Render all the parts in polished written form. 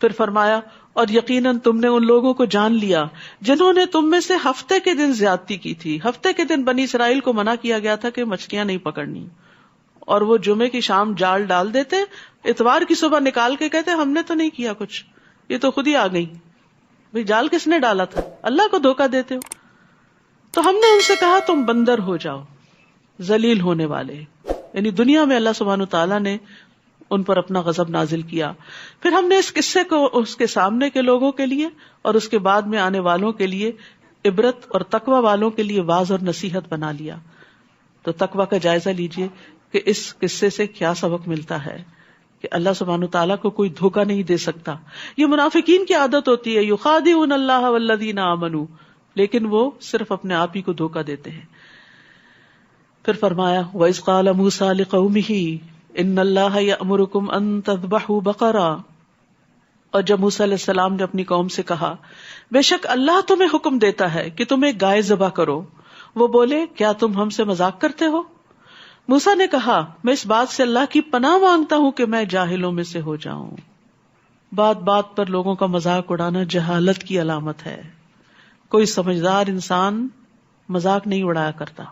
پھر فرمایا اور یقیناً تم نے ان لوگوں کو جان لیا جنہوں نے تم میں سے ہفتے کے دن زیادتی کی تھی. ہفتے کے دن بنی اسرائیل کو منع کیا گیا تھا کہ مچھلیاں نہیں پکڑنی، اور وہ جمعے کی شام جال ڈال دیتے، اتوار کی صبح نکال کے کہتے ہم نے تو نہیں کیا کچھ، یہ تو خود ہی آ گئی. بھئی جال کس نے ڈالا تھا؟ اللہ کو دھوکہ دیتے ہو. تو ہم نے ان سے کہا تم بندر ہو جاؤ، ذلیل ہونے والے. یعنی دنیا میں اللہ سبحانہ تعالیٰ نے ان پر اپنا غضب نازل کیا. پھر ہم نے اس قصے کو اس کے سامنے کے لوگوں کے لیے اور اس کے بعد میں آنے والوں کے لیے عبرت اور تقوی والوں کے لیے واعظ اور نصیحت بنا لیا. تو تقوی کا جائزہ لیجئے کہ اس قصے سے کیا سبق ملتا ہے کہ اللہ سبحانہ تعالیٰ کو کوئی دھوکہ نہیں دے سکتا. یہ منافقین کی عادت ہوتی ہے، یخادعون اللہ والذین آمنوا، لیکن وہ صرف اپنے آپ ہی کو دھوکہ دیتے ہیں. پھر فرمایا وَإِذْ قَالَ مُوسَىٰ لِقَوْمِهِ إِنَّ اللَّهَ يَأْمُرُكُمْ أَن تَذْبَحُوا بَقَرَةً، اور جب موسیٰ علیہ السلام نے اپنی قوم سے کہا بے شک اللہ تمہیں حکم دیتا ہے کہ تم ایک گائے ذبح کرو، وہ بولے کیا تم ہم سے مذاق کرتے ہو؟ موسیٰ نے کہا میں اس بات سے اللہ کی پناہ مانگتا ہوں کہ میں جاہلوں میں سے ہو جاؤں. بات بات پر لوگوں کا مذاق اڑانا جہالت کی علامت ہے. کوئی سمجھدار انسان مذاق نہیں اڑایا کرتا،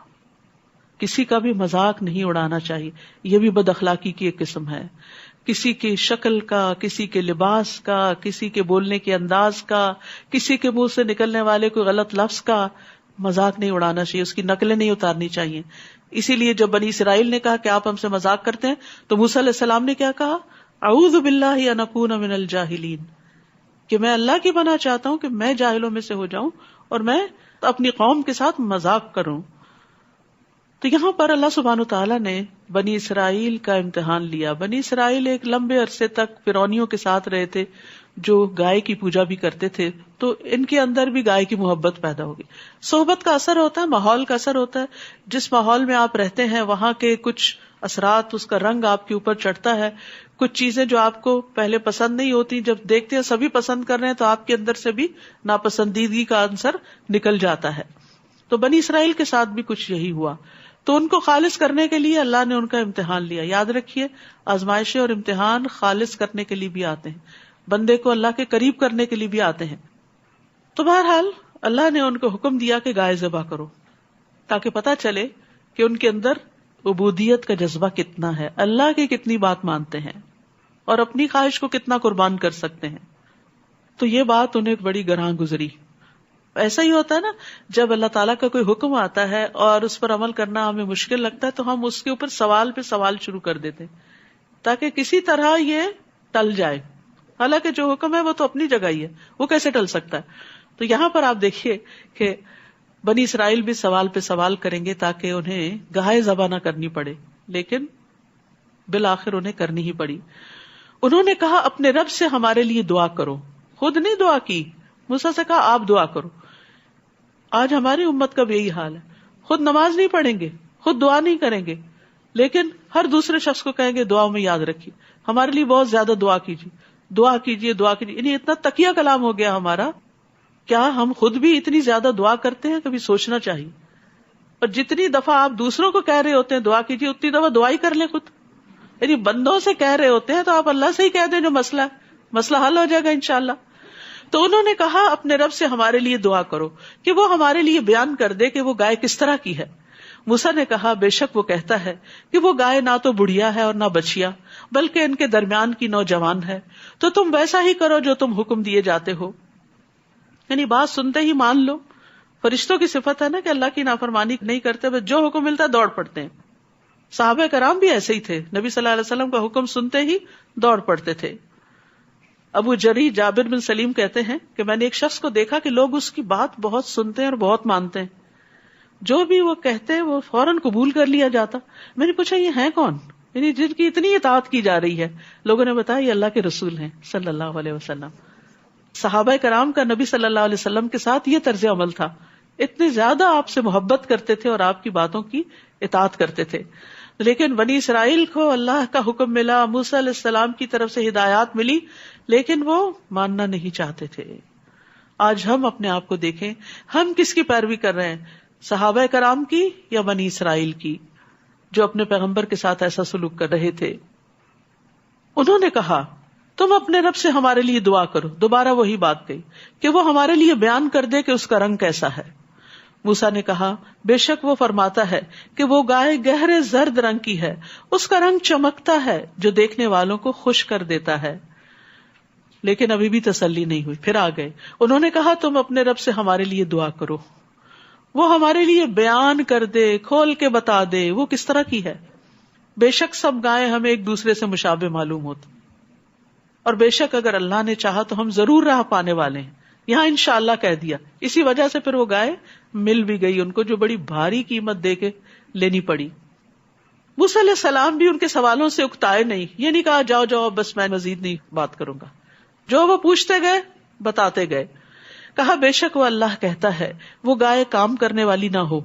کسی کا بھی مذاق نہیں اڑانا چاہیے. یہ بھی بد اخلاقی کی ایک قسم ہے. کسی کی شکل کا، کسی کے لباس کا، کسی کے بولنے کے انداز کا، کسی کے منہ سے نکلنے والے کوئی غلط لفظ کا مذاق نہیں اڑانا چاہیے، اس کی نقلیں نہیں اتارنی چاہیے. اسی لیے جب بنی اسرائیل نے کہا کہ آپ ہم سے مذاق کرتے ہیں تو موسیٰ علیہ السلام نے کیا کہا؟ اعوذ باللہ ان اکون من الجاہلین، کہ میں اللہ کی پناہ چاہتا ہوں کہ میں جاہلوں میں سے ہو جاؤں اور میں اپنی قوم کے ساتھ مذاق کروں. تو یہاں پر اللہ سبحانہ تعالیٰ نے بنی اسرائیل کا امتحان لیا. بنی اسرائیل ایک لمبے عرصے تک فرعونیوں کے ساتھ رہے تھے جو گائے کی پوجا بھی کرتے تھے، تو ان کے اندر بھی گائے کی محبت پیدا ہوگی. صحبت کا اثر ہوتا ہے، ماحول کا اثر ہوتا ہے. جس ماحول میں آپ رہتے ہیں وہاں کے کچھ اثرات، اس کا رنگ آپ کے اوپر چڑھتا ہے. کچھ چیزیں جو آپ کو پہلے پسند نہیں ہوتی، جب دیکھتے ہیں سبھی پسند کر رہے ہیں تو آپ کے اندر سے بھی ناپسندیدگی کا عنصر نکل جاتا ہے. تو بنی اسرائیل کے ساتھ بھی کچھ یہی ہوا. تو ان کو خالص کرنے کے لیے اللہ نے ان کا امتحان لیا. یاد رکھیے آزمائشیں اور امتحان خالص کرنے کے لیے بھی آتے ہیں، بندے کو اللہ کے قریب کرنے کے لیے بھی آتے ہیں. تو بہرحال اللہ نے ان کو حکم دیا کہ گائے ذبح کرو، تاکہ پتہ چلے کہ ان کے اندر عبودیت کا جذبہ کتنا ہے، اللہ کی کتنی بات مانتے ہیں اور اپنی خواہش کو کتنا قربان کر سکتے ہیں. تو یہ بات انہیں بڑی گراں گزری. ایسا ہی ہوتا ہے نا، جب اللہ تعالیٰ کا کوئی حکم آتا ہے اور اس پر عمل کرنا ہمیں مشکل لگتا ہے تو ہم اس کے اوپر سوال پہ سوال شروع کر دیتے ہیں تاکہ کسی طرح یہ ٹل جائے. حالانکہ جو حکم ہے وہ تو اپنی جگہ ہی ہے، وہ کیسے ٹل سکتا ہے. تو یہاں پر آپ دیکھیے کہ بنی اسرائیل بھی سوال پہ سوال کریں گے تاکہ انہیں گائے ذبح نہ کرنی پڑے، لیکن بالآخر انہیں کرنی ہی پڑی. انہوں نے کہا اپنے رب سے ہمارے لیے دعا کرو. خود نہیں دعا کی، موسیٰ سے کہا آپ دعا کرو. آج ہماری امت کا بھی یہی حال ہے، خود نماز نہیں پڑھیں گے، خود دعا نہیں کریں گے، لیکن ہر دوسرے شخص کو کہیں گے دعا میں یاد رکھیے، ہمارے لیے بہت زیادہ دعا کیجیے، دعا کیجیے، دعا کیجیے. یعنی اتنا تقیہ کلام ہو گیا ہمارا. کیا ہم خود بھی اتنی زیادہ دعا کرتے ہیں؟ کبھی سوچنا چاہیے. اور جتنی دفعہ آپ دوسروں کو کہہ رہے ہوتے ہیں دعا کیجیے، اتنی دفعہ دعا ہی کر لیں خود. یعنی بندوں سے کہہ رہے ہوتے ہیں تو آپ اللہ سے ہی کہہ دیں جو مسئلہ ہے، مسئلہ حل ہو جائے گا انشاءاللہ. تو انہوں نے کہا اپنے رب سے ہمارے لیے دعا کرو کہ وہ ہمارے لیے بیان کر دے کہ وہ گائے کس طرح کی ہے. موسیٰ نے کہا بے شک وہ کہتا ہے کہ وہ گائے نہ تو بڑھیا ہے اور نہ بچیا، بلکہ ان کے درمیان کی نوجوان ہے. تو تم ویسا ہی کرو جو تم حکم دیے جاتے ہو. یعنی بات سنتے ہی مان لو. فرشتوں کی صفت ہے نا کہ اللہ کی نافرمانی نہیں کرتے، بس جو حکم ملتا ہے دوڑ پڑتے ہیں. صحابہ کرام بھی ایسے ہی تھے، نبی صلی اللہ علیہ وسلم کا حکم سنتے ہی دوڑ پڑتے تھے. ابو جری جابر بن سلیم کہتے ہیں کہ میں نے ایک شخص کو دیکھا کہ لوگ اس کی بات بہت سنتے ہیں اور بہت مانتے ہیں، جو بھی وہ کہتے ہیں وہ فوراً قبول کر لیا جاتا. میں نے پوچھا یہ ہیں کون، یعنی جن کی اتنی اطاعت کی جا رہی ہے؟ لوگوں نے بتایا یہ اللہ کے رسول ہیں صلی اللہ علیہ وسلم. صحابہ کرام کا نبی صلی اللہ علیہ وسلم کے ساتھ یہ طرز عمل تھا، اتنے زیادہ آپ سے محبت کرتے تھے اور آپ کی باتوں کی اطاعت کرتے تھے. لیکن بنی اسرائیل کو اللہ کا حکم ملا، موسیٰ علیہ السلام کی طرف سے ہدایات ملی، لیکن وہ ماننا نہیں چاہتے تھے. آج ہم اپنے آپ کو دیکھیں، ہم کس کی پیروی کر رہے ہیں، صحابہ کرام کی یا بنی اسرائیل کی جو اپنے پیغمبر کے ساتھ ایسا سلوک کر رہے تھے. انہوں نے کہا تم اپنے رب سے ہمارے لیے دعا کرو. دوبارہ وہی بات کہی کہ وہ ہمارے لیے بیان کر دے کہ اس کا رنگ کیسا ہے. موسیٰ نے کہا بے شک وہ فرماتا ہے کہ وہ گائے گہرے زرد رنگ کی ہے, اس کا رنگ چمکتا ہے جو دیکھنے والوں کو خوش کر دیتا ہے. لیکن ابھی بھی تسلی نہیں ہوئی, پھر آ گئے. انہوں نے کہا تم اپنے رب سے ہمارے لیے دعا کرو, وہ ہمارے لیے بیان کر دے, کھول کے بتا دے وہ کس طرح کی ہے. بے شک سب گائیں ہمیں ایک دوسرے سے مشابہ معلوم ہوتی, اور بے شک اگر اللہ نے چاہا تو ہم ضرور راہ پانے والے ہیں. یہاں انشاءاللہ کہہ دیا, اسی وجہ سے پھر وہ گائے مل بھی گئی ان کو, جو بڑی بھاری قیمت دے کے لینی پڑی. موسیٰ علیہ السلام بھی ان کے سوالوں سے اکتائے نہیں, یہ نہیں کہا جاؤ جاؤ بس میں مزید نہیں بات کروں گا. جو وہ پوچھتے گئے بتاتے گئے. کہا بے شک وہ اللہ کہتا ہے وہ گائے کام کرنے والی نہ ہو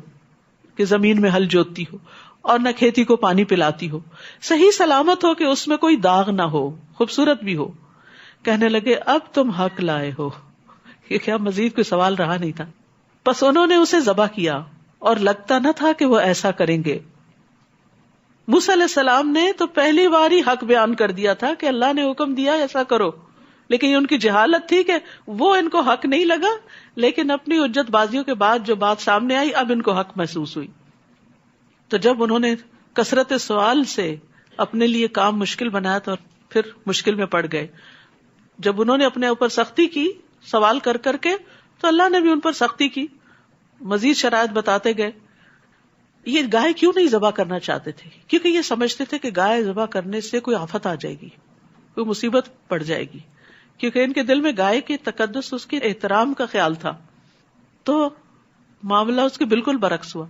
کہ زمین میں ہل جوتتی ہو اور نہ کھیتی کو پانی پلاتی ہو, صحیح سلامت ہو کہ اس میں کوئی داغ نہ ہو, خوبصورت بھی ہو. کہنے لگے اب تم حق لائے ہو. یہ کیا مزید کوئی سوال رہا نہیں تھا. بس انہوں نے اسے ذبح کیا اور لگتا نہ تھا کہ وہ ایسا کریں گے. موسیٰ علیہ السلام نے تو پہلی بار ہی حق بیان کر دیا تھا کہ اللہ نے حکم دیا ایسا کرو, لیکن یہ ان کی جہالت تھی کہ وہ ان کو حق نہیں لگا. لیکن اپنی حجت بازیوں کے بعد جو بات سامنے آئی اب ان کو حق محسوس ہوئی. تو جب انہوں نے کثرت سوال سے اپنے لیے کام مشکل بنایا تو پھر مشکل میں پڑ گئے. جب انہوں نے اپنے اوپر سختی کی سوال کر کر کے تو اللہ نے بھی ان پر سختی کی, مزید شرائط بتاتے گئے. یہ گائے کیوں نہیں ذبح کرنا چاہتے تھے؟ کیونکہ یہ سمجھتے تھے کہ گائے ذبح کرنے سے کوئی آفت آ جائے گی, کوئی مصیبت پڑ جائے گی, کیونکہ ان کے دل میں گائے کی تقدس, اس کے احترام کا خیال تھا. تو معاملہ اس کے بالکل برعکس ہوا.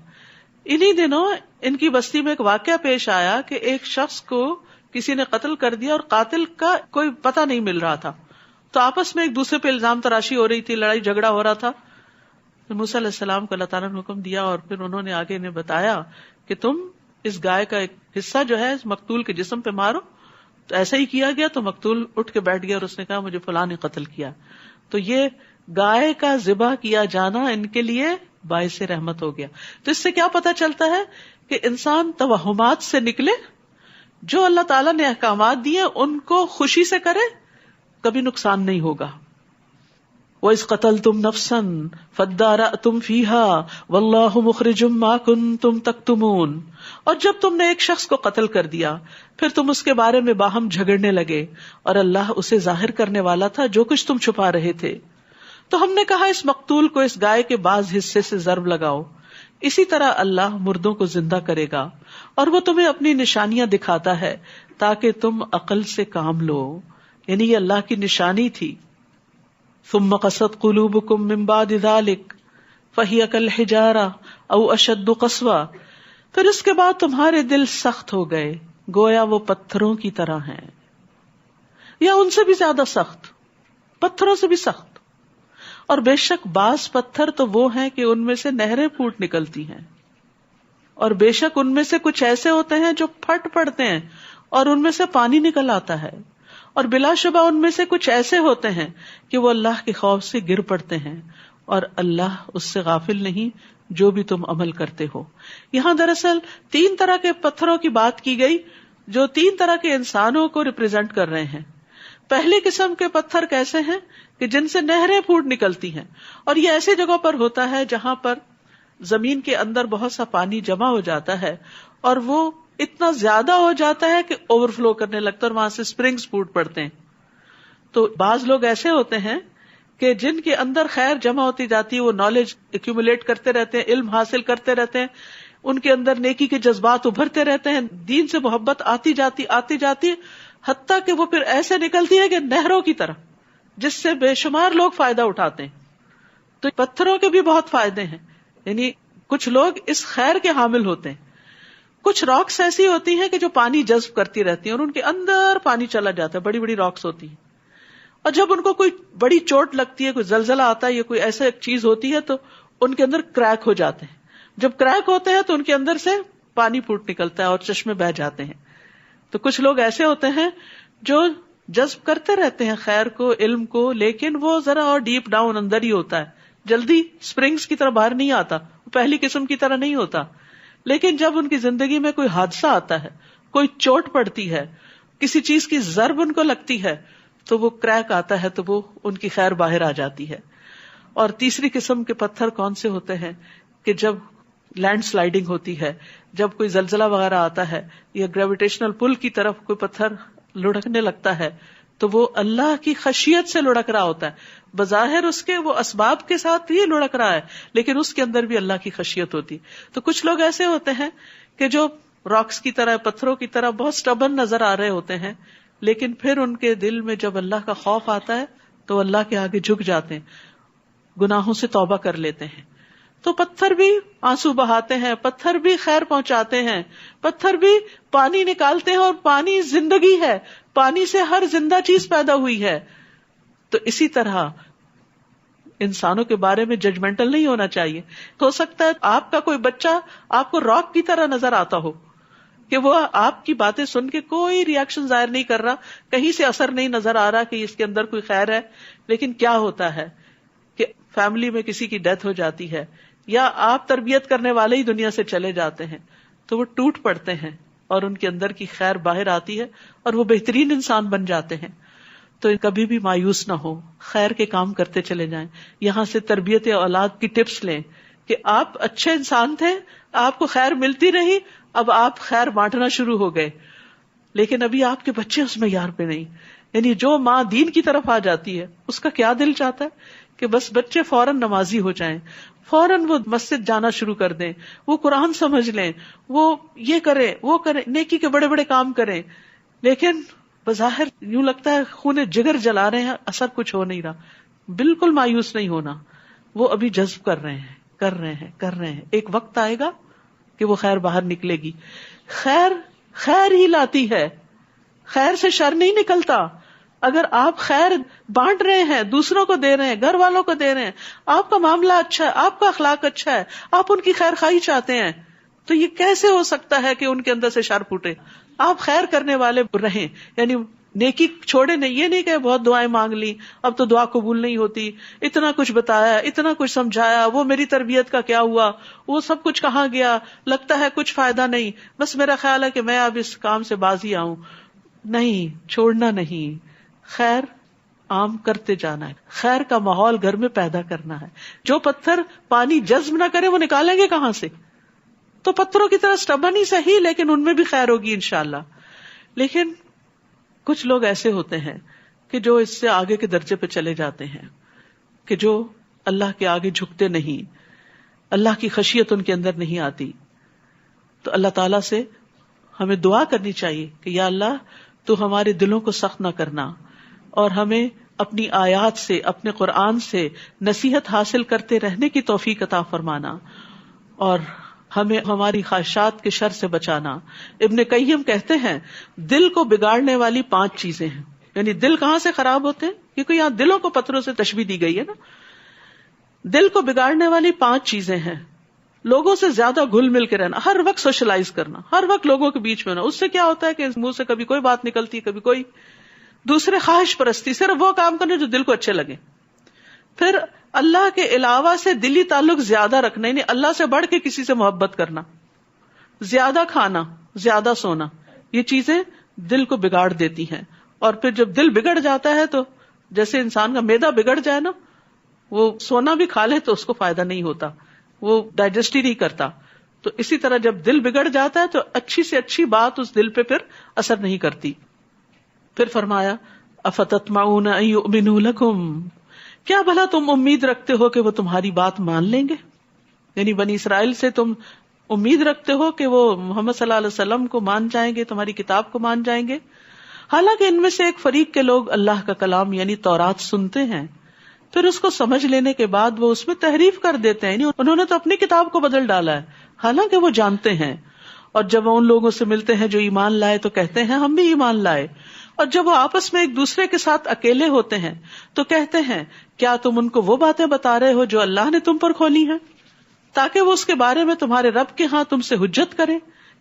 انہی دنوں ان کی بستی میں ایک واقعہ پیش آیا کہ ایک شخص کو کسی نے قتل کر دیا اور قاتل کا کوئی پتہ نہیں مل رہا تھا. تو آپس میں ایک دوسرے پہ الزام تراشی ہو رہی تھی, لڑائی جھگڑا ہو رہا تھا. موسیٰ علیہ السلام کو اللہ تعالیٰ نے حکم دیا اور پھر انہوں نے آگے انہیں بتایا کہ تم اس گائے کا ایک حصہ جو ہے اس مقتول کے جسم پہ مارو. تو ایسا ہی کیا گیا. تو مقتول اٹھ کے بیٹھ گیا اور اس نے کہا مجھے فلاں نے قتل کیا. تو یہ گائے کا ذبح کیا جانا ان کے لیے باعث رحمت ہو گیا. تو اس سے کیا پتا چلتا ہے کہ انسان توہمات سے نکلے, جو اللہ تعالیٰ نے احکامات دیے ان کو خوشی سے کرے, کبھی نقصان نہیں ہوگا. وَإِذْ قَتَلْتُمْ نَفْسًا فَادَّارَأْتُمْ فِيهَا وَاللَّهُ مُخْرِجٌ مَا كُنتُمْ تَكْتُمُونَ. اور جب تم نے ایک شخص کو قتل کر دیا پھر تم اس کے بارے میں باہم جھگڑنے لگے اور اللہ اسے ظاہر کرنے والا تھا جو کچھ تم چھپا رہے تھے. تو ہم نے کہا اس مقتول کو اس گائے کے بعض حصے سے ضرب لگاؤ, اسی طرح اللہ مردوں کو زندہ کرے گا اور وہ تمہیں اپنی نشانیاں دکھاتا ہے تاکہ تم عقل سے کام لو. یعنی یہ اللہ کی نشانی تھی. ثم قست قلوبکم من بعد ذلک فہی کالحجارہ او اشد قسوہ. پھر اس کے بعد تمہارے دل سخت ہو گئے گویا وہ پتھروں کی طرح ہیں, یا ان سے بھی زیادہ سخت, پتھروں سے بھی سخت. اور بے شک بعض پتھر تو وہ ہیں کہ ان میں سے نہریں پھوٹ نکلتی ہیں, اور بے شک ان میں سے کچھ ایسے ہوتے ہیں جو پھٹ پڑتے ہیں اور ان میں سے پانی نکل آتا ہے, اور بلا شبہ ان میں سے کچھ ایسے ہوتے ہیں کہ وہ اللہ کے خوف سے گر پڑتے ہیں, اور اللہ اس سے غافل نہیں جو بھی تم عمل کرتے ہو. یہاں دراصل 3 طرح کے پتھروں کی بات کی گئی جو 3 طرح کے انسانوں کو ریپرزینٹ کر رہے ہیں. پہلی قسم کے پتھر کیسے ہیں کہ جن سے نہریں پھوٹ نکلتی ہیں, اور یہ ایسی جگہوں پر ہوتا ہے جہاں پر زمین کے اندر بہت سا پانی جمع ہو جاتا ہے اور وہ اتنا زیادہ ہو جاتا ہے کہ اوور فلو کرنے لگتا ہے اور وہاں سے اسپرنگز پھوٹ پڑتے ہیں. تو بعض لوگ ایسے ہوتے ہیں کہ جن کے اندر خیر جمع ہوتی جاتی ہے, وہ نالج ایکیومولیٹ کرتے رہتے ہیں, علم حاصل کرتے رہتے ہیں, ان کے اندر نیکی کے جذبات ابھرتے رہتے ہیں, دین سے محبت آتی جاتی حتیٰ کہ وہ پھر ایسے نکلتی ہے کہ نہروں کی طرح, جس سے بے شمار لوگ فائدہ اٹھاتے ہیں. تو پتھروں کے بھی بہت فائدے ہیں, یعنی کچھ لوگ اس خیر کے حامل ہوتے ہیں. کچھ راکس ایسی ہوتی ہیں کہ جو پانی جذب کرتی رہتی ہیں اور ان کے اندر پانی چلا جاتا ہے, بڑی بڑی راکس ہوتی ہیں, اور جب ان کو کوئی بڑی چوٹ لگتی ہے, کوئی زلزلہ آتا ہے یا کوئی ایسا چیز ہوتی ہے تو ان کے اندر کریک ہو جاتے ہیں. جب کریک ہوتے ہیں تو ان کے اندر سے پانی پھوٹ نکلتا ہے اور چشمے بہہ جاتے ہیں. تو کچھ لوگ ایسے ہوتے ہیں جو جذب کرتے رہتے ہیں خیر کو, علم کو, لیکن وہ ذرا اور ڈیپ ڈاؤن اندر ہی ہوتا ہے, جلدی سپرنگز کی طرح باہر نہیں آتا, پہلی قسم کی طرح نہیں ہوتا. لیکن جب ان کی زندگی میں کوئی حادثہ آتا ہے, کوئی چوٹ پڑتی ہے, کسی چیز کی ضرب ان کو لگتی ہے, تو وہ کریک آتا ہے تو وہ ان کی خیر باہر آ جاتی ہے. اور تیسری قسم کے پتھر کون سے ہوتے ہیں کہ جب لینڈ سلائڈنگ ہوتی ہے, جب کوئی زلزلہ وغیرہ آتا ہے یا گریویٹیشنل پل کی طرف کوئی پتھر لڑکنے لگتا ہے تو وہ اللہ کی خشیت سے لڑک رہا ہوتا ہے. بظاہر اس کے وہ اسباب کے ساتھ ہی لڑک رہا ہے لیکن اس کے اندر بھی اللہ کی خشیت ہوتی. تو کچھ لوگ ایسے ہوتے ہیں کہ جو راکس کی طرح, پتھروں کی طرح بہت سٹبن نظر آ رہے ہوتے ہیں, لیکن پھر ان کے دل میں جب اللہ کا خوف آتا ہے تو اللہ کے آگے جھک جاتے ہیں, گناہوں سے توبہ کر لیتے ہیں. تو پتھر بھی آنسو بہاتے ہیں, پتھر بھی خیر پہنچاتے ہیں, پتھر بھی پانی نکالتے ہیں, اور پانی زندگی ہے, پانی سے ہر زندہ چیز پیدا ہوئی ہے. تو اسی طرح انسانوں کے بارے میں ججمنٹل نہیں ہونا چاہیے. ہو سکتا ہے آپ کا کوئی بچہ آپ کو راک کی طرح نظر آتا ہو کہ وہ آپ کی باتیں سن کے کوئی ری ایکشن ظاہر نہیں کر رہا, کہیں سے اثر نہیں نظر آ رہا کہ اس کے اندر کوئی خیر ہے. لیکن کیا ہوتا ہے کہ فیملی میں کسی کی ڈیتھ ہو جاتی ہے یا آپ تربیت کرنے والے ہی دنیا سے چلے جاتے ہیں تو وہ ٹوٹ پڑتے ہیں اور ان کے اندر کی خیر باہر آتی ہے اور وہ بہترین انسان بن جاتے ہیں. تو کبھی بھی مایوس نہ ہو, خیر کے کام کرتے چلے جائیں. یہاں سے تربیت اولاد کی ٹپس لیں کہ آپ اچھے انسان تھے, آپ کو خیر ملتی رہی, اب آپ خیر بانٹنا شروع ہو گئے, لیکن ابھی آپ کے بچے اس معیار پہ نہیں. یعنی جو ماں دین کی طرف آ جاتی ہے اس کا کیا دل چاہتا ہے کہ بس بچے فوراً نمازی ہو جائیں, فوراً وہ مسجد جانا شروع کر دیں, وہ قرآن سمجھ لیں, وہ یہ کریں وہ کریں, نیکی کے بڑے بڑے کام کریں. لیکن بظاہر یوں لگتا ہے خون جگر جلا رہے ہیں, اثر کچھ ہو نہیں رہا. بالکل مایوس نہیں ہونا, وہ ابھی جذب کر رہے ہیں. ایک وقت آئے گا کہ وہ خیر باہر نکلے گی. خیر ہی لاتی ہے, خیر سے شر نہیں نکلتا. اگر آپ خیر بانٹ رہے ہیں, دوسروں کو دے رہے ہیں, گھر والوں کو دے رہے ہیں, آپ کا معاملہ اچھا ہے, آپ کا اخلاق اچھا ہے, آپ ان کی خیر خواہی چاہتے ہیں, تو یہ کیسے ہو سکتا ہے کہ ان کے اندر سے شر پھوٹے؟ آپ خیر کرنے والے رہیں, یعنی نیکی چھوڑے نہیں. یہ نہیں کہ بہت دعائیں مانگ لی اب تو دعا قبول نہیں ہوتی, اتنا کچھ بتایا, اتنا کچھ سمجھایا, وہ میری تربیت کا کیا ہوا, وہ سب کچھ کہاں گیا, لگتا ہے کچھ فائدہ نہیں, بس میرا خیال ہے کہ میں اب اس کام سے باز ہی آؤں. نہیں, چھوڑنا نہیں, خیر عام کرتے جانا ہے, خیر کا ماحول گھر میں پیدا کرنا ہے. جو پتھر پانی جذب نہ کرے وہ نکالیں گے کہاں سے؟ تو پتھروں کی طرح سٹبن ہی صحیح, لیکن ان میں بھی خیر ہوگی انشاءاللہ. لیکن کچھ لوگ ایسے ہوتے ہیں کہ جو اس سے آگے کے درجے پہ چلے جاتے ہیں, کہ جو اللہ کے آگے جھکتے نہیں, اللہ کی خشیت ان کے اندر نہیں آتی. تو اللہ تعالیٰ سے ہمیں دعا کرنی چاہیے کہ یا اللہ تو ہمارے دلوں کو سخت نہ کرنا, اور ہمیں اپنی آیات سے, اپنے قرآن سے نصیحت حاصل کرتے رہنے کی توفیق عطا فرمانا, اور ہمیں ہماری خواہشات کے شر سے بچانا. ابن قیم کہتے ہیں دل کو بگاڑنے والی 5 چیزیں ہیں. یعنی دل کہاں سے خراب ہوتے ہیں, کیونکہ یہاں دلوں کو پتھروں سے تشبیہ دی گئی ہے نا. دل کو بگاڑنے والی 5 چیزیں ہیں. لوگوں سے زیادہ گھل مل کے رہنا, ہر وقت سوشلائز کرنا, ہر وقت لوگوں کے بیچ میں ہونا. اس سے کیا ہوتا ہے کہ منہ سے کبھی کوئی بات نکلتی, کبھی کوئی. دوسرے خواہش پرستی, صرف وہ کام کرنا جو دل کو اچھے لگے. پھر اللہ کے علاوہ سے دلی تعلق زیادہ رکھنا, یعنی اللہ سے بڑھ کے کسی سے محبت کرنا. زیادہ کھانا, زیادہ سونا, یہ چیزیں دل کو بگاڑ دیتی ہیں. اور پھر جب دل بگڑ جاتا ہے تو جیسے انسان کا معدہ بگڑ جائے نا, وہ سونا بھی کھا لے تو اس کو فائدہ نہیں ہوتا, وہ ڈائجسٹ ہی نہیں کرتا. تو اسی طرح جب دل بگڑ جاتا ہے تو اچھی سے اچھی بات اس دل پہ پھر اثر نہیں کرتی. پھر فرمایا افتطمعون ان یؤمنوا لکم, کیا بھلا تم امید رکھتے ہو کہ وہ تمہاری بات مان لیں گے؟ یعنی بنی اسرائیل سے تم امید رکھتے ہو کہ وہ محمد صلی اللہ علیہ وسلم کو مان جائیں گے, تمہاری کتاب کو مان جائیں گے. حالانکہ ان میں سے ایک فریق کے لوگ اللہ کا کلام یعنی تورات سنتے ہیں, پھر اس کو سمجھ لینے کے بعد وہ اس میں تحریف کر دیتے ہیں. انہوں نے تو اپنی کتاب کو بدل ڈالا ہے, حالانکہ وہ جانتے ہیں. اور جب وہ ان لوگوں سے ملتے ہیں جو ایمان لائے تو کہتے ہیں ہم بھی ایمان لائے. اور جب وہ آپس میں ایک دوسرے کے ساتھ اکیلے ہوتے ہیں تو کہتے ہیں کیا تم ان کو وہ باتیں بتا رہے ہو جو اللہ نے تم پر کھولی ہیں, تاکہ وہ اس کے بارے میں تمہارے رب کے ہاں تم سے حجت کریں؟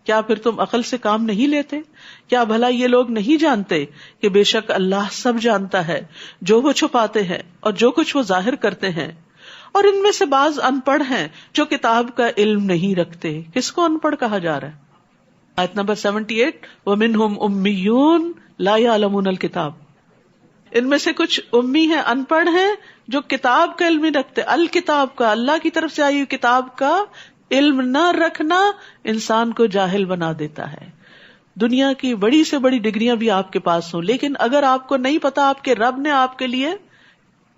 کیا پھر تم عقل سے کام نہیں لیتے؟ کیا بھلا یہ لوگ نہیں جانتے کہ بے شک اللہ سب جانتا ہے, جو وہ چھپاتے ہیں اور جو کچھ وہ ظاہر کرتے ہیں. اور ان میں سے بعض ان پڑھ ہیں جو کتاب کا علم نہیں رکھتے. کس کو ان پڑھ کہا جا رہا ہے؟ آیت نمبر 78, وَمِنْهُمْ أُمِّيُّونَ لَا يَعْلَمُونَ الْكِتَابَ. ان میں سے کچھ امی ہیں، ان پڑھ ہیں، جو کتاب کا علم نہیں رکھتے. الکتاب کا، اللہ کی طرف سے آئی ہوئی کتاب کا علم نہ رکھنا انسان کو جاہل بنا دیتا ہے. دنیا کی بڑی سے بڑی ڈگریاں بھی آپ کے پاس ہوں، لیکن اگر آپ کو نہیں پتا آپ کے رب نے آپ کے لیے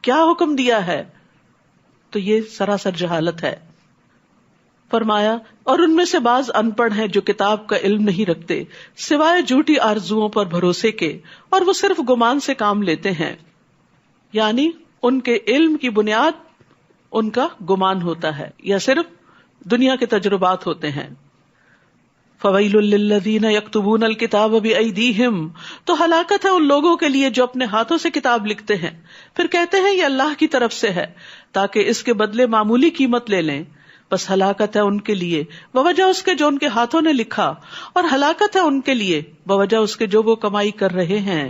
کیا حکم دیا ہے تو یہ سراسر جہالت ہے. فرمایا اور ان میں سے بعض ان پڑھ ہیں جو کتاب کا علم نہیں رکھتے سوائے جھوٹی آرزوؤں پر بھروسے کے، اور وہ صرف گمان سے کام لیتے ہیں، یعنی ان کے علم کی بنیاد ان کا گمان ہوتا ہے یا صرف دنیا کے تجربات ہوتے ہیں. فویل للذین یکتبون الکتاب بایدیہم، تو ہلاکت ہے ان لوگوں کے لیے جو اپنے ہاتھوں سے کتاب لکھتے ہیں پھر کہتے ہیں یہ اللہ کی طرف سے ہے تاکہ اس کے بدلے معمولی قیمت لے لیں. بس ہلاکت ہے ان کے لیے بوجہ اس کے جو ان کے ہاتھوں نے لکھا، اور ہلاکت ہے ان کے لیے بوجہ اس کے جو وہ کمائی کر رہے ہیں.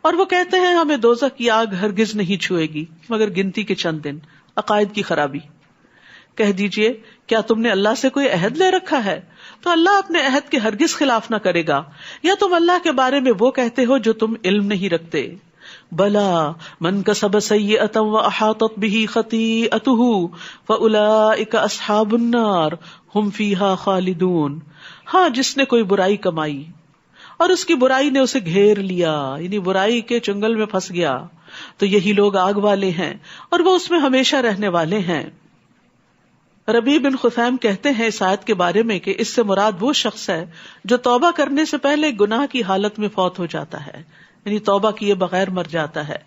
اور وہ کہتے ہیں ہمیں دوزخ کی آگ ہرگز نہیں چھوئے گی مگر گنتی کے چند دن. عقائد کی خرابی. کہہ دیجئے کیا تم نے اللہ سے کوئی عہد لے رکھا ہے تو اللہ اپنے عہد کے ہرگز خلاف نہ کرے گا، یا تم اللہ کے بارے میں وہ کہتے ہو جو تم علم نہیں رکھتے. بلا من کسب سیئۃ واحاطت به خطیئته فاولئک اصحاب النار هم فیہا خالدون. ہاں جس نے کوئی برائی کمائی اور اس کی برائی نے اسے گھیر لیا، یعنی برائی کے چنگل میں پھنس گیا، تو یہی لوگ آگ والے ہیں اور وہ اس میں ہمیشہ رہنے والے ہیں. ربیع بن خثیم کہتے ہیں اس آیت کے بارے میں کہ اس سے مراد وہ شخص ہے جو توبہ کرنے سے پہلے گناہ کی حالت میں فوت ہو جاتا ہے، یعنی توبہ کیے بغیر مر جاتا ہے.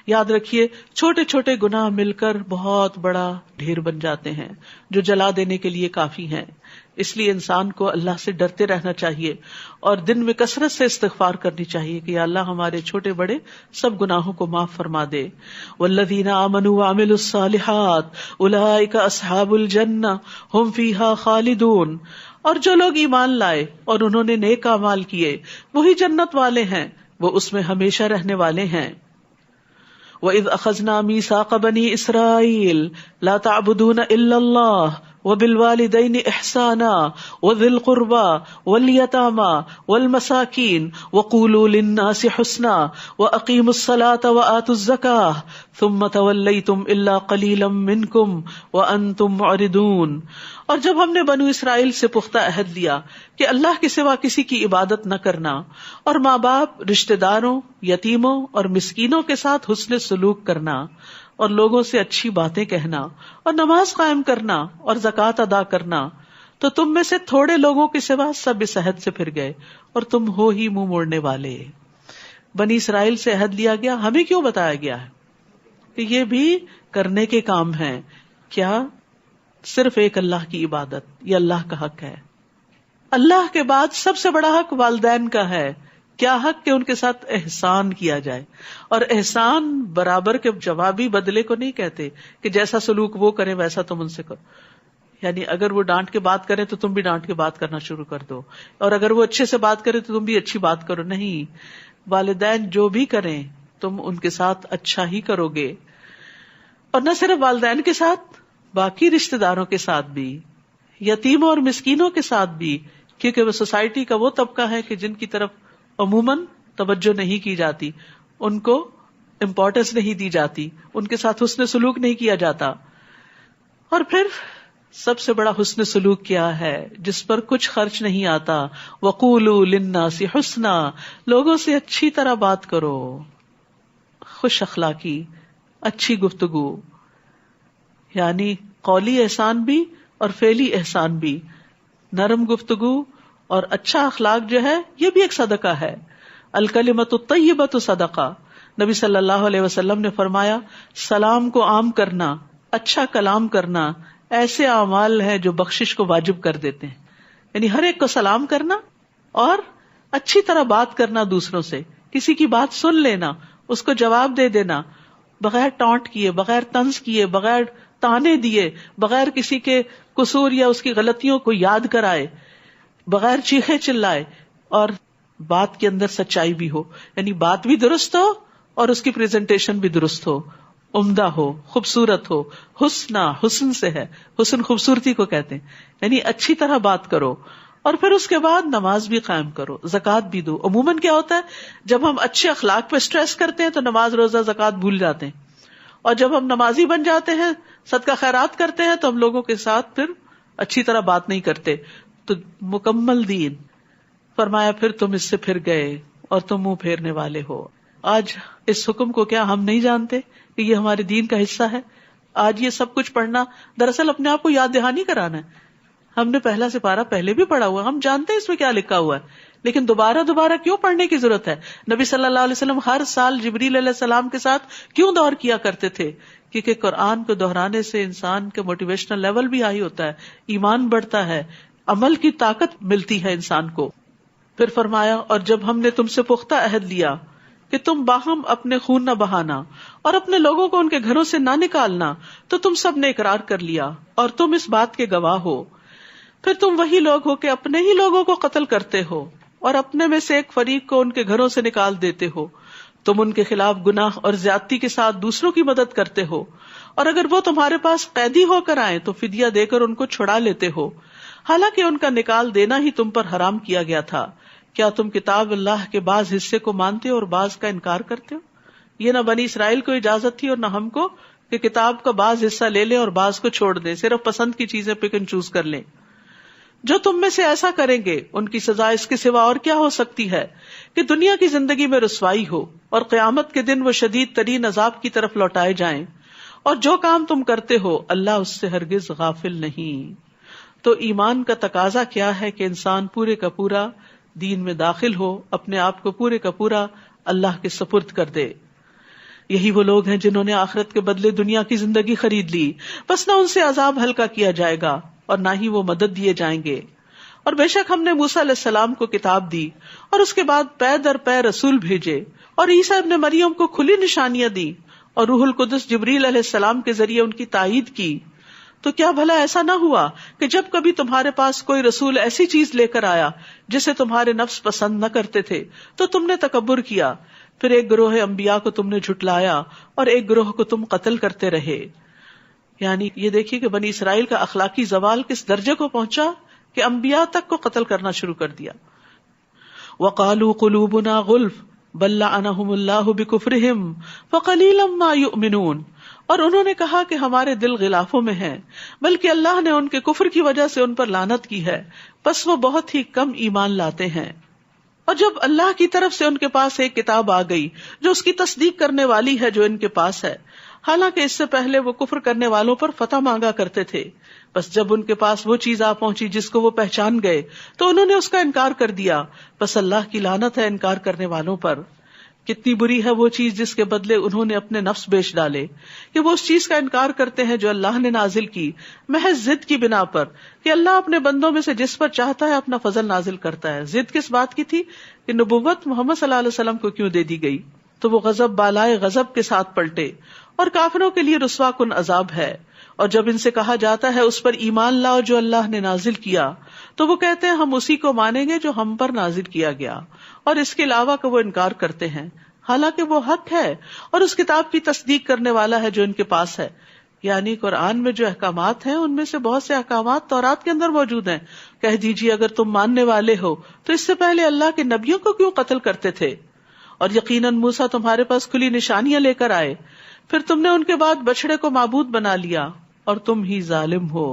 یاد رکھیے چھوٹے چھوٹے گناہ مل کر بہت بڑا ڈھیر بن جاتے ہیں جو جلا دینے کے لیے کافی ہیں. اس لیے انسان کو اللہ سے ڈرتے رہنا چاہیے اور دن میں کثرت سے استغفار کرنی چاہیے کہ یا اللہ ہمارے چھوٹے بڑے سب گناہوں کو معاف فرما دے. والذین آمنوا وعملوا الصالحات اولئک اصحاب الجنہ ھم فیہا خالدون. اور جو لوگ ایمان لائے اور انہوں نے نیک اعمال کیے وہی جنت والے ہیں، وہ اس میں ہمیشہ رہنے والے ہیں. وَإِذْ أَخَذْنَا مِيثَاقَ بَنِي إِسْرَائِيلَ لَا تَعْبُدُونَ إِلَّا اللَّهَ وَبِالْوَالِدَيْنِ إِحْسَانًا وَذِي الْقُرْبَى وَالْيَتَامَى وَالْمَسَاكِينِ وَقُولُوا لِلنَّاسِ حُسْنًا وَأَقِيمُوا الصَّلَاةَ وَآتُوا الزَّكَاةَ ثُمَّ تَوَلَّيْتُمْ إِلَّا قَلِيلًا مِّنكُمْ وَأَنتُمْ مُعْرِضُونَ. اور جب ہم نے بنو اسرائیل سے پختہ عہد لیا کہ اللہ کے سوا کسی کی عبادت نہ کرنا، اور ماں باپ، رشتہ داروں، یتیموں اور مسکینوں کے ساتھ حسن سلوک کرنا، اور لوگوں سے اچھی باتیں کہنا، اور نماز قائم کرنا اور زکوٰۃ ادا کرنا، تو تم میں سے تھوڑے لوگوں کے سوا سب اس عہد سے پھر گئے اور تم ہو ہی منہ موڑنے والے. بنی اسرائیل سے عہد لیا گیا، ہمیں کیوں بتایا گیا ہے کہ یہ بھی کرنے کے کام ہیں؟ کیا؟ صرف ایک اللہ کی عبادت، یہ اللہ کا حق ہے. اللہ کے بعد سب سے بڑا حق والدین کا ہے. کیا حق؟ کہ ان کے ساتھ احسان کیا جائے. اور احسان برابر کے جوابی بدلے کو نہیں کہتے کہ جیسا سلوک وہ کریں ویسا تم ان سے کرو. یعنی اگر وہ ڈانٹ کے بات کریں تو تم بھی ڈانٹ کے بات کرنا شروع کر دو، اور اگر وہ اچھے سے بات کریں تو تم بھی اچھی بات کرو. نہیں، والدین جو بھی کریں تم ان کے ساتھ اچھا ہی کرو گے. اور نہ صرف والدین کے ساتھ، باقی رشتہ داروں کے ساتھ بھی، یتیموں اور مسکینوں کے ساتھ بھی، کیونکہ وہ سوسائٹی کا وہ طبقہ ہے کہ جن کی طرف عموماً توجہ نہیں کی جاتی، ان کو امپورٹنس نہیں دی جاتی، ان کے ساتھ حسن سلوک نہیں کیا جاتا. اور پھر سب سے بڑا حسن سلوک کیا ہے جس پر کچھ خرچ نہیں آتا؟ وَقُولُوا لِلنَّاسِ حُسْنًا، لوگوں سے اچھی طرح بات کرو، خوش اخلاقی، اچھی گفتگو، یعنی قولی احسان بھی اور فعلی احسان بھی. نرم گفتگو اور اچھا اخلاق جو ہے یہ بھی ایک صدقہ ہے. الکلمۃ الطیبۃ صدقہ. نبی صلی اللہ علیہ وسلم نے فرمایا سلام کو عام کرنا، اچھا کلام کرنا ایسے اعمال ہیں جو بخشش کو واجب کر دیتے ہیں. یعنی ہر ایک کو سلام کرنا اور اچھی طرح بات کرنا دوسروں سے، کسی کی بات سن لینا، اس کو جواب دے دینا، بغیر ٹانٹ کیے، بغیر طنز کیے، بغیر تانے دیے، بغیر کسی کے قصور یا اس کی غلطیوں کو یاد کرائے، بغیر چیخے چلائے، اور بات کے اندر سچائی بھی ہو. یعنی بات بھی درست ہو اور اس کی پریزنٹیشن بھی درست ہو، عمدہ ہو، خوبصورت ہو. حسن سے ہے، حسن خوبصورتی کو کہتے ہیں. یعنی اچھی طرح بات کرو اور پھر اس کے بعد نماز بھی قائم کرو، زکوٰۃ بھی دو. عموماً کیا ہوتا ہے جب ہم اچھے اخلاق پہ سٹریس کرتے ہیں تو نماز روزہ زکوٰۃ بھول جاتے ہیں، اور جب ہم نمازی بن جاتے ہیں صدقہ خیرات کرتے ہیں تو ہم لوگوں کے ساتھ پھر اچھی طرح بات نہیں کرتے. تو مکمل دین فرمایا پھر تم اس سے پھر گئے اور تم منہ پھیرنے والے ہو. آج اس حکم کو کیا ہم نہیں جانتے کہ یہ ہمارے دین کا حصہ ہے؟ آج یہ سب کچھ پڑھنا دراصل اپنے آپ کو یاد دہانی کرانا ہے. ہم نے پہلا سپارہ پہلے بھی پڑھا ہوا، ہم جانتے ہیں اس میں کیا لکھا ہوا ہے، لیکن دوبارہ کیوں پڑھنے کی ضرورت ہے؟ نبی صلی اللہ علیہ وسلم ہر سال جبریل علیہ السلام کے ساتھ کیوں دور کیا کرتے تھے؟ کیونکہ قرآن کو دہرانے سے انسان کے موٹیویشنل لیول بھی ہائی ہوتا ہے، ایمان بڑھتا ہے، عمل کی طاقت ملتی ہے انسان کو. پھر فرمایا اور جب ہم نے تم سے پختہ عہد لیا کہ تم باہم اپنے خون نہ بہانا اور اپنے لوگوں کو ان کے گھروں سے نہ نکالنا، تو تم سب نے اقرار کر لیا اور تم اس بات کے گواہ ہو. پھر تم وہی لوگ ہو کہ اپنے ہی لوگوں کو قتل کرتے ہو اور اپنے میں سے ایک فریق کو ان کے گھروں سے نکال دیتے ہو. تم ان کے خلاف گناہ اور زیادتی کے ساتھ دوسروں کی مدد کرتے ہو، اور اگر وہ تمہارے پاس قیدی ہو کر آئیں تو فدیہ دے کر ان کو چھڑا لیتے ہو، حالانکہ ان کا نکال دینا ہی تم پر حرام کیا گیا تھا. کیا تم کتاب اللہ کے بعض حصے کو مانتے ہو اور بعض کا انکار کرتے ہو؟ یہ نہ بنی اسرائیل کو اجازت تھی اور نہ ہم کو کہ کتاب کا بعض حصہ لے لیں اور بعض کو چھوڑ دیں، صرف پسند کی چیزیں پک اینڈ چوز کر لیں. جو تم میں سے ایسا کریں گے ان کی سزا اس کے سوا اور کیا ہو سکتی ہے کہ دنیا کی زندگی میں رسوائی ہو اور قیامت کے دن وہ شدید ترین عذاب کی طرف لوٹائے جائیں. اور جو کام تم کرتے ہو اللہ اس سے ہرگز غافل نہیں. تو ایمان کا تقاضا کیا ہے کہ انسان پورے کا پورا دین میں داخل ہو، اپنے آپ کو پورے کا پورا اللہ کے سپرد کر دے. یہی وہ لوگ ہیں جنہوں نے آخرت کے بدلے دنیا کی زندگی خرید لی، بس نہ ان سے عذاب ہلکا کیا جائے گا اور نہ ہی وہ مدد دیے جائیں گے. اور بے شک ہم نے موسیٰ علیہ السلام کو کتاب دی اور اس کے بعد پے در پے رسول بھیجے، اور عیسیٰ ابن مریم کو کھلی نشانیاں دی، اور روح القدس جبریل علیہ السلام کے ذریعے ان کی تائید کی. تو کیا بھلا ایسا نہ ہوا کہ جب کبھی تمہارے پاس کوئی رسول ایسی چیز لے کر آیا جسے تمہارے نفس پسند نہ کرتے تھے تو تم نے تکبر کیا، پھر ایک گروہ انبیاء کو تم نے جھٹلایا اور ایک گروہ کو تم قتل کرتے رہے. یعنی یہ دیکھیے کہ بنی اسرائیل کا اخلاقی زوال کس درجے کو پہنچا کہ انبیاء تک کو قتل کرنا شروع کر دیا. وَقَالُوا قُلُوبُنَا غُلْفٌ بَل لَّعَنَهُمُ اللَّهُ بِكُفْرِهِمْ فَقَلِيلًا مَّا يُؤْمِنُونَ. اور انہوں نے کہا کہ ہمارے دل غلافوں میں ہیں، بلکہ اللہ نے ان کے کفر کی وجہ سے ان پر لعنت کی ہے، بس وہ بہت ہی کم ایمان لاتے ہیں. اور جب اللہ کی طرف سے ان کے پاس ایک کتاب آ گئی جو اس کی تصدیق کرنے والی ہے جو ان کے پاس ہے، حالانکہ اس سے پہلے وہ کفر کرنے والوں پر فتح مانگا کرتے تھے، بس جب ان کے پاس وہ چیز آ پہنچی جس کو وہ پہچان گئے تو انہوں نے اس کا انکار کر دیا، بس اللہ کی لعنت ہے انکار کرنے والوں پر. کتنی بری ہے وہ چیز جس کے بدلے انہوں نے اپنے نفس بیچ ڈالے، کہ وہ اس چیز کا انکار کرتے ہیں جو اللہ نے نازل کی محض ضد کی بنا پر کہ اللہ اپنے بندوں میں سے جس پر چاہتا ہے اپنا فضل نازل کرتا ہے. ضد کس بات کی تھی؟ کہ نبوت محمد صلی اللہ علیہ وسلم کو کیوں دے دی گئی. تو وہ غضب بالائے غضب کے ساتھ پلٹے، اور کافروں کے لیے رسوا کن عذاب ہے. اور جب ان سے کہا جاتا ہے اس پر ایمان لاؤ جو اللہ نے نازل کیا، تو وہ کہتے ہیں ہم اسی کو مانیں گے جو ہم پر نازل کیا گیا، اور اس کے علاوہ کا وہ انکار کرتے ہیں، حالانکہ وہ حق ہے اور اس کتاب کی تصدیق کرنے والا ہے جو ان کے پاس ہے. یعنی قرآن میں جو احکامات ہیں ان میں سے بہت سے احکامات تورات کے اندر موجود ہیں. کہہ دیجیے اگر تم ماننے والے ہو تو اس سے پہلے اللہ کے نبیوں کو کیوں قتل کرتے تھے؟ اور یقیناً موسیٰ تمہارے پاس کھلی نشانیاں لے کر آئے، پھر تم نے ان کے بعد بچڑے کو معبود بنا لیا اور تم ہی ظالم ہو.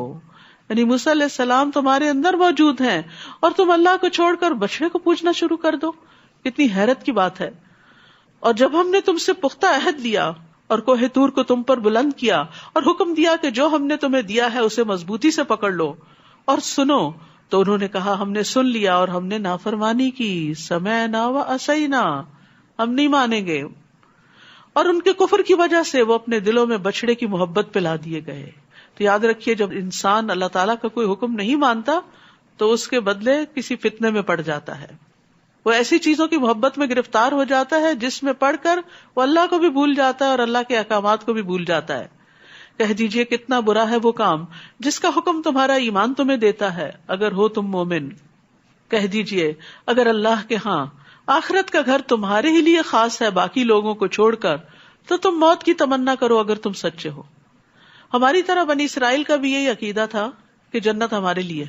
یعنی موسیٰ علیہ السلام تمہارے اندر موجود ہیں اور تم اللہ کو چھوڑ کر بچڑے کو پوجنا شروع کر دو. کتنی حیرت کی بات ہے. اور جب ہم نے تم سے پختہ عہد لیا اور کوہ طور کو تم پر بلند کیا اور حکم دیا کہ جو ہم نے تمہیں دیا ہے اسے مضبوطی سے پکڑ لو اور سنو، تو انہوں نے کہا ہم نے سن لیا اور ہم نے نافرمانی کی، سمعنا و عصینا، ہم نہیں مانیں گے. اور ان کے کفر کی وجہ سے وہ اپنے دلوں میں بچڑے کی محبت پلا دیے گئے. تو یاد رکھیے جب انسان اللہ تعالیٰ کا کوئی حکم نہیں مانتا تو اس کے بدلے کسی فتنے میں پڑ جاتا ہے، وہ ایسی چیزوں کی محبت میں گرفتار ہو جاتا ہے جس میں پڑھ کر وہ اللہ کو بھی بھول جاتا ہے اور اللہ کے احکامات کو بھی بھول جاتا ہے. کہہ دیجئے کتنا برا ہے وہ کام جس کا حکم تمہارا ایمان تمہیں دیتا ہے اگر ہو تم مومن. کہہ دیجئے اگر اللہ کے ہاں آخرت کا گھر تمہارے ہی لیے خاص ہے باقی لوگوں کو چھوڑ کر، تو تم موت کی تمنا کرو اگر تم سچے ہو. ہماری طرح بنی اسرائیل کا بھی یہی عقیدہ تھا کہ جنت ہمارے لیے،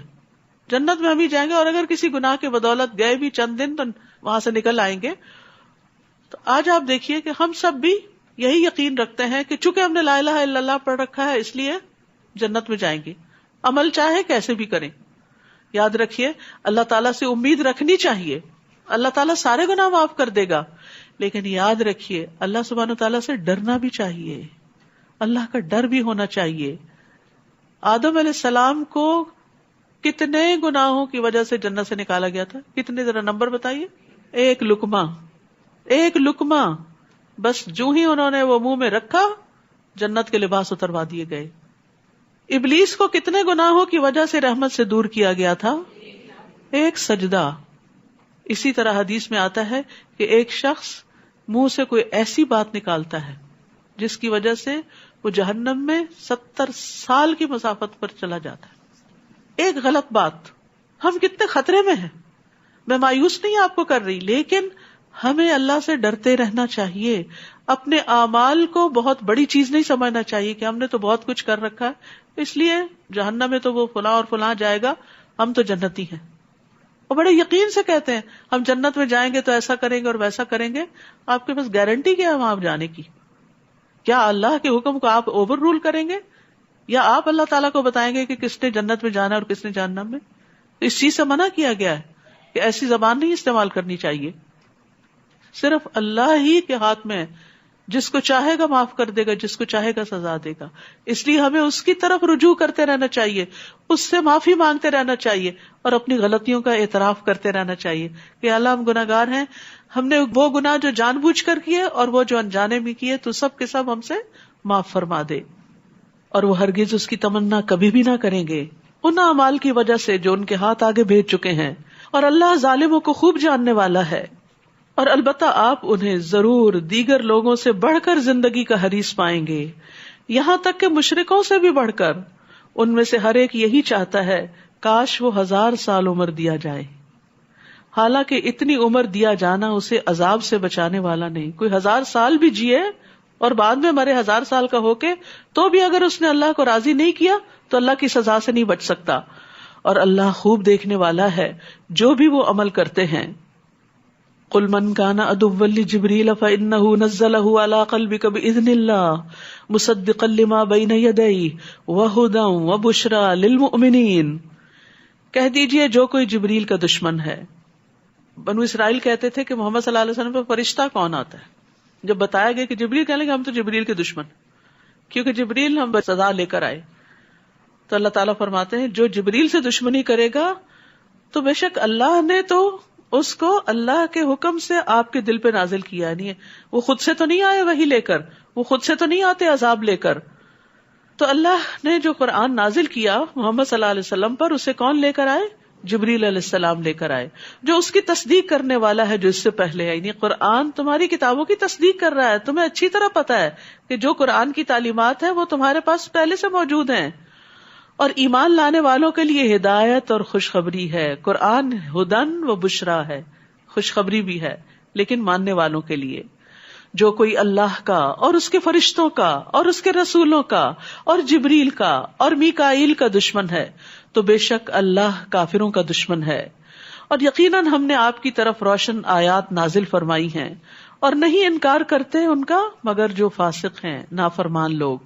جنت میں ہم ہی جائیں گے، اور اگر کسی گناہ کے بدولت گئے بھی چند دن تو وہاں سے نکل آئیں گے. تو آج آپ دیکھیے کہ ہم سب بھی یہی یقین رکھتے ہیں کہ چونکہ ہم نے لا الہ الا اللہ پڑھ رکھا ہے اس لیے جنت میں جائیں گے، عمل چاہے کیسے بھی کریں. یاد رکھیے اللہ تعالیٰ سے امید رکھنی چاہیے، اللہ تعالیٰ سارے گناہ معاف کر دے گا، لیکن یاد رکھیے اللہ سبحانہ تعالیٰ سے ڈرنا بھی چاہیے، اللہ کا ڈر بھی ہونا چاہیے. آدم علیہ السلام کو کتنے گناہوں کی وجہ سے جنت سے نکالا گیا تھا؟ کتنے، ذرا نمبر بتائیے. ایک لقمہ بس جو ہی انہوں نے وہ منہ میں رکھا جنت کے لباس اتروا دیے گئے. ابلیس کو کتنے گناہوں کی وجہ سے رحمت سے دور کیا گیا تھا؟ ایک سجدہ. اسی طرح حدیث میں آتا ہے کہ ایک شخص منہ سے کوئی ایسی بات نکالتا ہے جس کی وجہ سے وہ جہنم میں 70 سال کی مسافت پر چلا جاتا ہے. ایک غلط بات. ہم کتنے خطرے میں ہیں. میں مایوس نہیں آپ کو کر رہی، لیکن ہمیں اللہ سے ڈرتے رہنا چاہیے. اپنے اعمال کو بہت بڑی چیز نہیں سمجھنا چاہیے کہ ہم نے تو بہت کچھ کر رکھا ہے اس لیے جہنم میں تو وہ فلاں اور فلاں جائے گا، ہم تو جنتی ہیں. اور بڑے یقین سے کہتے ہیں ہم جنت میں جائیں گے تو ایسا کریں گے اور ویسا کریں گے. آپ کے پاس گارنٹی کیا ہے وہاں جانے کی؟ کیا اللہ کے حکم کو آپ اوور رول کریں گے، یا آپ اللہ تعالیٰ کو بتائیں گے کہ کس نے جنت میں جانا ہے اور کس نے جہنم میں؟ اس چیز سے منع کیا گیا ہے کہ ایسی زبان نہیں استعمال کرنی چاہیے. صرف اللہ ہی کے ہاتھ میں، جس کو چاہے گا معاف کر دے گا، جس کو چاہے گا سزا دے گا. اس لیے ہمیں اس کی طرف رجوع کرتے رہنا چاہیے، اس سے معافی مانگتے رہنا چاہیے، اور اپنی غلطیوں کا اعتراف کرتے رہنا چاہیے کہ اللہ ہم گناہ گار ہیں، ہم نے وہ گناہ جو جان بوجھ کر کیے اور وہ جو انجانے میں کیے تو سب کے سب ہم سے معاف فرما دے. اور وہ ہرگز اس کی تمنا کبھی بھی نہ کریں گے ان اعمال کی وجہ سے جو ان کے ہاتھ آگے بھیج چکے ہیں. اور اللہ ظالموں کو خوب جاننے والا ہے. اور البتہ آپ انہیں ضرور دیگر لوگوں سے بڑھ کر زندگی کا حریص پائیں گے، یہاں تک کہ مشرکوں سے بھی بڑھ کر. ان میں سے ہر ایک یہی چاہتا ہے کاش وہ 1000 سال عمر دیا جائے، حالانکہ اتنی عمر دیا جانا اسے عذاب سے بچانے والا نہیں. کوئی 1000 سال بھی جیے اور بعد میں مرے 1000 سال کا ہو کے، تو بھی اگر اس نے اللہ کو راضی نہیں کیا تو اللہ کی سزا سے نہیں بچ سکتا. اور اللہ خوب دیکھنے والا ہے جو بھی وہ عمل کرتے ہیں. قل من كان عدوا لجبريل فإنه نزله على قلبك بإذن الله مصدقا لما بين يديه وهدى وبشرى للمؤمنين. کہہ دیجئے جو کوئی جبریل کا دشمن ہے. بنو اسرائیل کہتے تھے کہ محمد صلی اللہ علیہ وسلم پہ فرشتہ کون آتا ہے؟ جب بتایا گیا کہ جبریل، کہنے لگے ہم تو جبریل کے دشمن، کیونکہ جبریل ہم سزا لے کر آئے. تو اللہ تعالیٰ فرماتے ہیں جو جبریل سے دشمنی کرے گا تو بے شک اللہ نے تو اس کو اللہ کے حکم سے آپ کے دل پہ نازل کیا. نہیں ہے وہ خود سے تو نہیں آئے وحی لے کر، وہ خود سے تو نہیں آتے عذاب لے کر. تو اللہ نے جو قرآن نازل کیا محمد صلی اللہ علیہ وسلم پر، اسے کون لے کر آئے؟ جبریل علیہ السلام لے کر آئے، جو اس کی تصدیق کرنے والا ہے جو اس سے پہلے ہے. یعنی قرآن تمہاری کتابوں کی تصدیق کر رہا ہے. تمہیں اچھی طرح پتا ہے کہ جو قرآن کی تعلیمات ہیں وہ تمہارے پاس پہلے سے موجود ہیں. اور ایمان لانے والوں کے لیے ہدایت اور خوشخبری ہے. قرآن ہدن و بشرا ہے، خوشخبری بھی ہے، لیکن ماننے والوں کے لیے. جو کوئی اللہ کا اور اس کے فرشتوں کا اور اس کے رسولوں کا اور جبریل کا اور میکائیل کا دشمن ہے تو بے شک اللہ کافروں کا دشمن ہے. اور یقیناً ہم نے آپ کی طرف روشن آیات نازل فرمائی ہیں، اور نہیں انکار کرتے ان کا مگر جو فاسق ہیں، نافرمان لوگ.